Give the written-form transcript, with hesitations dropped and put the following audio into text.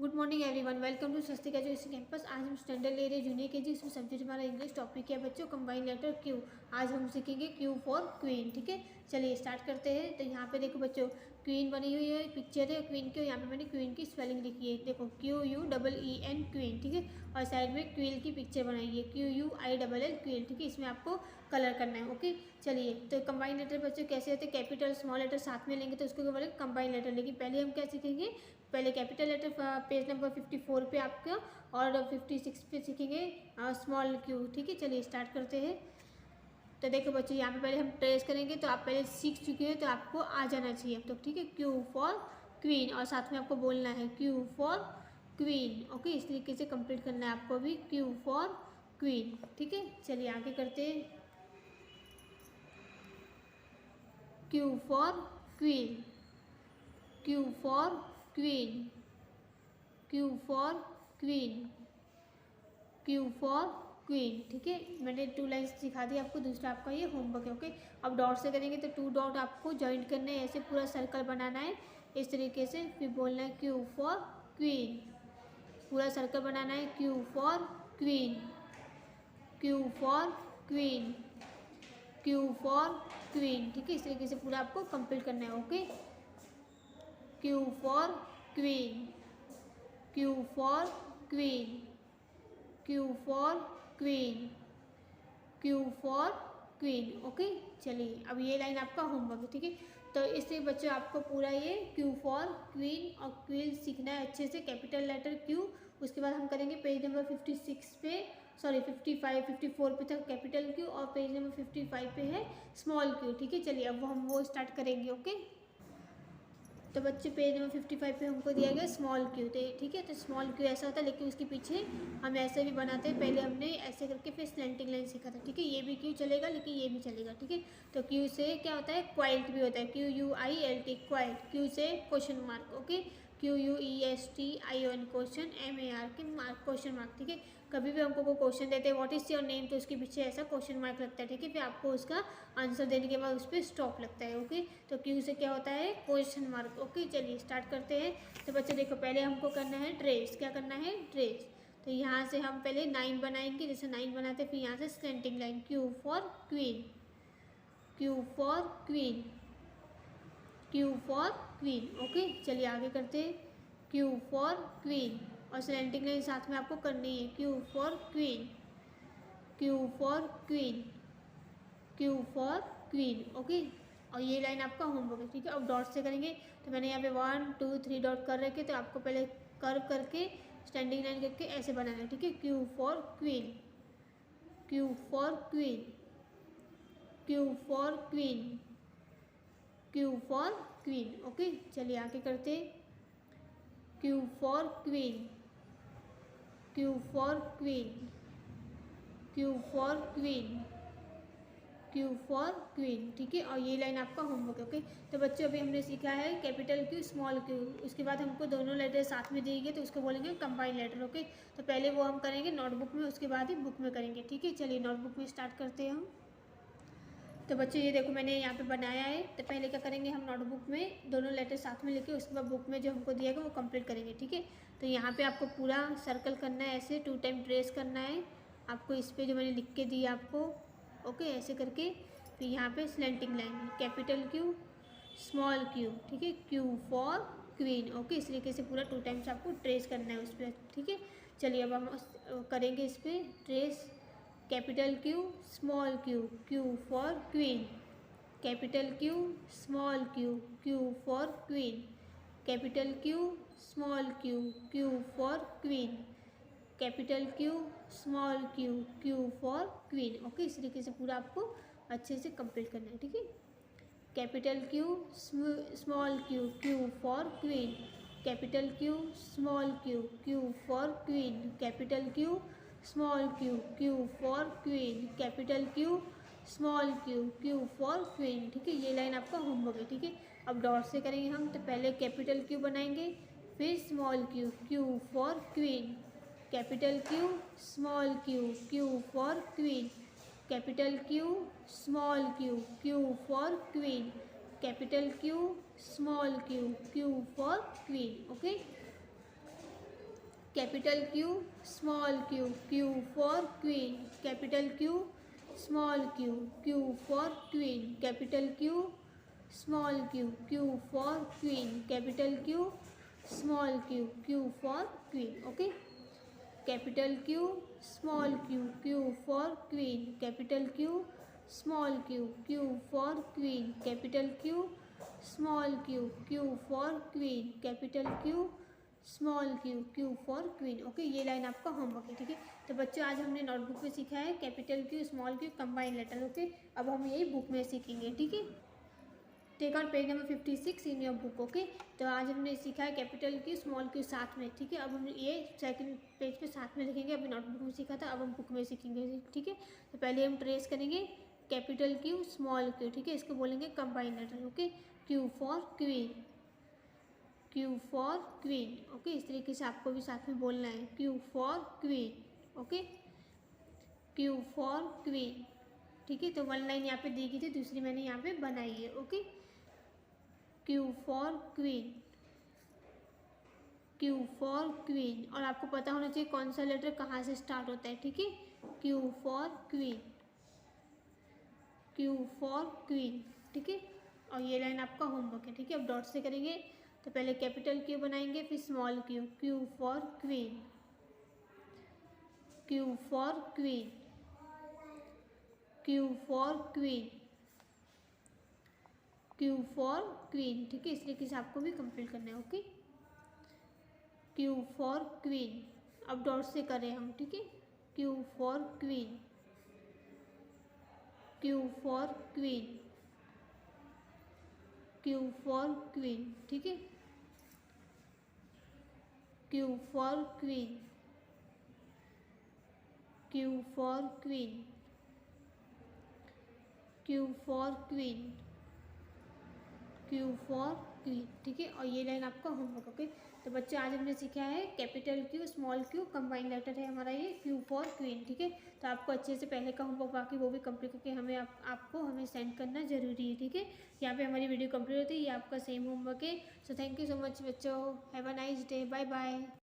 Good morning everyone, welcome to Swastik education campus. आज हम standard ले रहे जूनियर केजी, इसमें सब्जेक्ट हमारा इंग्लिश टॉपिक है बच्चों, कंबाइन लेटर क्यू। आज हम सीखेंगे क्यू फॉर क्वीन। ठीक है, चलिए स्टार्ट करते हैं। तो यहाँ पे देखो बच्चों, क्वीन बनी हुई है, पिक्चर है क्वीन की। यहाँ पे मैंने क्वीन की स्पेलिंग लिखी है, देखो QUEEN क्वीन। ठीक है, और साइड में क्वील की पिक्चर बनाई है, QUILL क्वील। ठीक है, इसमें आपको कलर करना है। ओके, चलिए। तो कंबाइन लेटर बच्चों कैसे होते हैं, कैपिटल स्मॉल लेटर साथ में लेंगे तो उसको क्या बोलेंगे, कंबाइन लेटर। लेकिन पहले हम क्या सीखेंगे, पहले कैपिटल लेटर पेज नंबर 54 पे आपका, और 56 पे सीखेंगे स्मॉल क्यू। ठीक है, चलिए स्टार्ट करते हैं। तो देखो बच्चों, यहाँ पे पहले हम ट्रेस करेंगे, तो आप पहले सीख चुके हैं तो आपको आ जाना चाहिए अब तक। ठीक है, क्यू फॉर क्वीन, और साथ में आपको बोलना है क्यू फॉर क्वीन। ओके, इस तरीके से कंप्लीट करना है आपको भी, क्यू फॉर क्वीन। ठीक है, चलिए आगे करते हैं। Q for queen, Q for queen, Q for queen, Q for queen. ठीक है, मैंने 2 लाइन्स सिखा दी आपको, दूसरा आपका ये होमवर्क है। ओके, अब डॉट से करेंगे तो 2 डॉट आपको ज्वाइंट करने हैं, ऐसे पूरा सर्कल बनाना है इस तरीके से। फिर बोलना है क्यू फॉर क्वीन, पूरा सर्कल बनाना है, Q for queen, Q for queen, Q for queen. ठीक है, इस तरीके से पूरा आपको कंप्लीट करना है। Okay, Q for queen, Q for queen, Q for queen, Q for queen. Okay, चलिए अब ये लाइन आपका होमवर्क है। ठीक है, तो इससे बच्चों आपको पूरा ये क्यू फॉर क्वीन और क्वीन सीखना है अच्छे से, कैपिटल लेटर क्यू। उसके बाद हम करेंगे पेज नंबर 56 पे, सॉरी 55 54 पे तक कैपिटल क्यू, और पेज नंबर 55 पे है स्मॉल क्यू। ठीक है, चलिए अब हम वो स्टार्ट करेंगे। ओके, तो बच्चे पेज नंबर 55 पे हमको दिया गया स्मॉल क्यू। तो ठीक है, तो स्मॉल क्यू ऐसा होता है, लेकिन उसके पीछे हम ऐसे भी बनाते हैं। पहले हमने ऐसे करके फिर स्लैंटिंग लाइन सीखा था। ठीक है, ये भी क्यू चलेगा, लेकिन ये भी चलेगा। ठीक है, तो क्यू से क्या होता है, क्वाइल्ट भी होता है, QUILT क्वाइल्ट। क्यू से question mark. Okay, QUESTION question, MAR के मार्क, क्वेश्चन मार्क। ठीक है, कभी भी हमको कोई क्वेश्चन देते हैं व्हाट इज योर नेम, तो उसके पीछे ऐसा क्वेश्चन मार्क लगता है। ठीक है, फिर आपको उसका आंसर देने के बाद उस पर स्टॉप लगता है। ओके, तो क्यू से क्या होता है, क्वेश्चन मार्क। ओके, चलिए स्टार्ट करते हैं। तो बच्चे देखो, पहले हमको करना है ट्रेस। क्या करना है, ट्रेस। तो यहाँ से हम पहले 9 बनाएंगे, जैसे 9 बनाते हैं, फिर यहाँ से slanting line, Q for queen, Q for queen, Q for queen. Okay, चलिए आगे करते हैं। क्यू फॉर क्वीन, और स्लैंटिंग लाइन साथ में आपको करनी है, Q for queen, Q for queen, Q for queen. Okay, और ये लाइन आपका होमवर्क है। ठीक है, अब डॉट से करेंगे, तो मैंने यहाँ पे 1 2 3 डॉट कर रखे, तो आपको पहले कर्व करके स्टैंडिंग लाइन करके ऐसे बनाना है। ठीक है, Q for queen, Q for queen, Q for queen, Q for queen. Okay, चलिए आगे करते हैं। Q for queen, Q for queen, Q for queen, Q for queen. ठीक है, और ये लाइन आपका होमवर्क है। ओके, तो बच्चों अभी हमने सीखा है कैपिटल क्यू स्मॉल क्यू। उसके बाद हमको दोनों लेटर साथ में दिए गए, तो उसको बोलेंगे कंबाइन लेटर। ओके, तो पहले वो हम करेंगे नोटबुक में, उसके बाद ही बुक में करेंगे। ठीक है, चलिए नोटबुक में स्टार्ट करते हैं हम। तो बच्चों ये देखो, मैंने यहाँ पे बनाया है। तो पहले क्या करेंगे, हम नोटबुक में दोनों लेटर साथ में लेके उसके बाद बुक में जो हमको दिया गया वो कंप्लीट करेंगे। ठीक है, तो यहाँ पे आपको पूरा सर्कल करना है, ऐसे 2 टाइम ट्रेस करना है आपको, इस पर जो मैंने लिख के दिया आपको। ओके, ऐसे करके फिर यहाँ पे slanting line, capital Q small Q. ठीक है, क्यू फॉर क्वीन। ओके, इस तरीके से पूरा 2 टाइम्स आपको ट्रेस करना है उस पर। ठीक है, चलिए अब हम करेंगे इस पर trace. Capital Q small Q, Q for queen, capital Q small Q, Q for queen, capital Q small Q, Q for queen, capital Q small Q, Q for queen. Okay, इस तरीके से पूरा आपको अच्छे से कंप्लीट करना है। ठीक है, capital Q small Q, Q for queen, capital Q small Q, Q for queen, capital Q small Q, Q for queen, capital Q small Q, Q for queen. ठीक है, ये लाइन आपका होमवर्क है। ठीक है, अब डॉट से करेंगे हम, तो पहले कैपिटल क्यू बनाएंगे, फिर small Q, Q for queen, capital Q small Q, Q for queen, capital Q small Q, Q for queen, capital Q small Q, Q for queen. Okay, capital Q small Q, Q for queen, capital Q small Q, Q for queen, capital Q small Q, Q for queen, capital Q small Q, Q for queen. Okay, capital Q small Q, Q for queen, capital Q small Q, Q for queen, capital Q small Q, Q for queen, capital Q small Q, Q for queen. Okay, ये line आपका homework है। ठीक है, तो बच्चों आज हमने notebook में सीखा है capital Q small Q combine letter. Okay, अब हम यही बुक में सीखेंगे। ठीक है, take out page number 56 in your book. Okay, तो आज हमने सीखा है कैपिटल क्यू स्मॉल क्यू साथ में। ठीक है, अब हम ये सेकंड पेज पे साथ में लिखेंगे। अभी नोटबुक में सीखा था, अब हम बुक में सीखेंगे। ठीक है, तो पहले हम ट्रेस करेंगे कैपिटल क्यू स्मॉल क्यू। ठीक है, इसको बोलेंगे combine letter. Okay, Q for queen, Q for queen. Okay, इस तरीके से आपको भी साथ में बोलना है, Q for queen. Okay, Q for queen. ठीक है, तो वन लाइन यहाँ पे दी गई थी, दूसरी मैंने यहाँ पे बनाई है। Okay, Q for queen, Q for queen. और आपको पता होना चाहिए कौन सा लेटर कहाँ से स्टार्ट होता है। ठीक है, Q for queen, Q for queen. ठीक है, और ये लाइन आपका होमवर्क है। ठीक है, अब डॉट से करेंगे, तो पहले कैपिटल क्यू बनाएंगे, फिर small Q, Q for queen, Q for queen, Q for queen, Q for queen. ठीक है, इस तरीके से आपको भी कंप्लीट करना है। ओके, क्यू फॉर क्वीन, अब डॉट से करें हम। ठीक है, Q for queen, Q for queen, Q for queen. ठीक है, Q for queen, Q for queen, Q for queen, Q for queen. ठीक है, और ये लाइन आपका होमवर्क। ओके, तो बच्चे आज हमने सीखा है capital Q small Q combine letter है हमारा ये, क्यू फॉर क्वीन। ठीक है, तो आपको अच्छे से पहले का होमवर्क बाकी वो भी कंप्लीट करके आपको हमें सेंड करना जरूरी है। ठीक है, यहाँ पे हमारी वीडियो कंप्लीट होती है, ये आपका सेम होमवर्क है। So thank you so much बच्चों, have a nice day, bye bye.